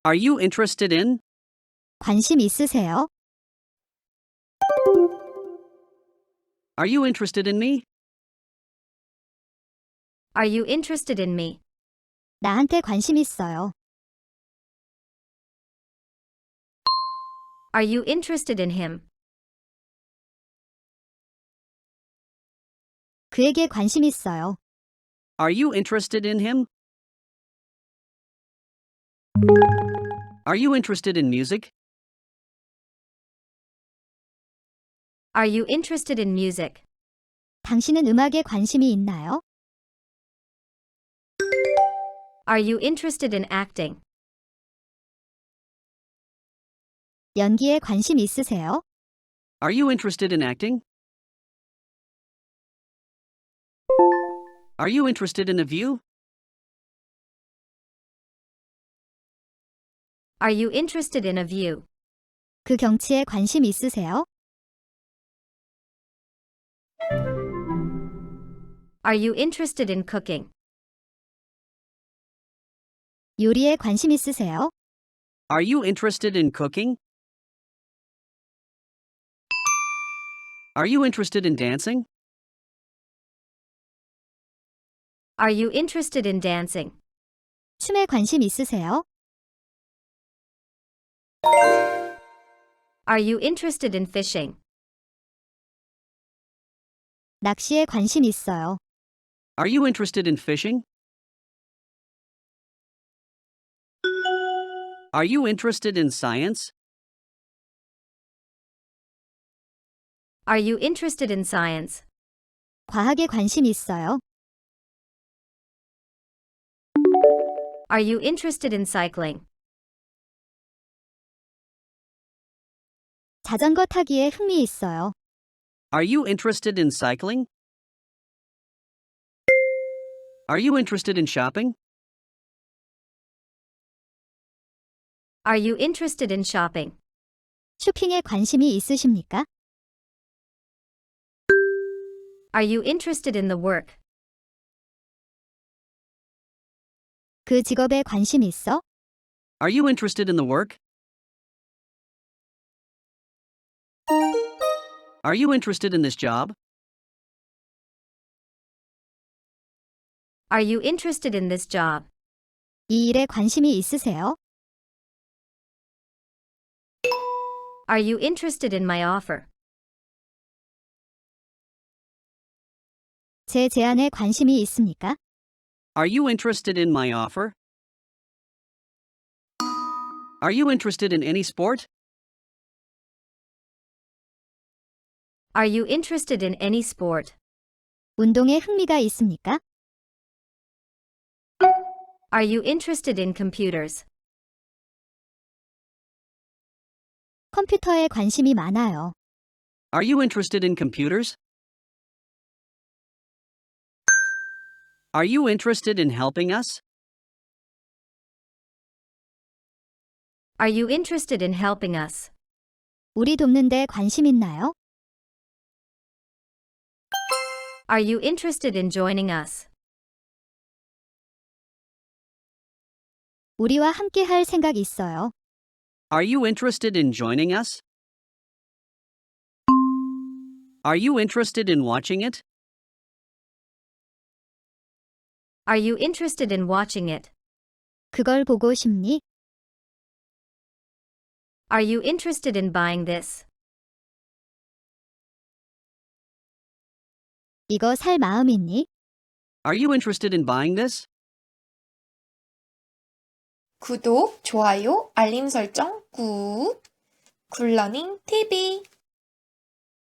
Are you interested in? 관심 있으세요? Are you interested in me? Are you interested in me? 나한테 관심 있어요. Are you interested in him? 그에게 관심 있어요. Are you interested in him? Are you interested in music? Are you interested in music? 당신은 음악에 관심이 있나요? Are you interested in acting? 연기에 관심 있으세요? Are you interested in acting? Are you interested in a view? Are you interested in a view? 그 경치에 관심 있으세요? Are you interested in cooking? 요리에 관심 있으세요? Are you interested in cooking? Are you interested in dancing? Are you interested in dancing? 춤에 관심 있으세요? Are you interested in fishing? 낚시에 관심 있어요. Are you interested in fishing? Are you interested in science? Are you interested in science? 과학에 관심 있어요. Are you interested in cycling? 자전거 타기에 흥미 있어요. Are you interested in cycling? Are you interested in shopping? Are you interested in shopping? 쇼핑에 관심이 있으십니까? Are you interested in the work? 그 직업에 관심 있어? Are you interested in the work? Are you interested in this job? Are you interested in this job? 이 일에 관심이 있으세요? Are you interested in my offer? 제 제안에 관심이 있습니까? Are you interested in my offer? Are you interested in any sport? Are you interested in any sport? 운동에 흥미가 있습니까? Are you interested in computers? 컴퓨터에 관심이 많아요. Are you interested in computers? Are you interested in helping us? Are you interested in helping us? 우리 돕는데 관심 있나요? Are you interested in joining us? 우리와 함께 할 생각 있어요. Are you interested in joining us? Are you interested in watching it? Are you interested in watching it? 그걸 보고 싶니? Are you interested in buying this? 이거 살 마음 있니? Are you interested in buying this? 구독, 좋아요, 알림 설정 꾹. 굿러닝 TV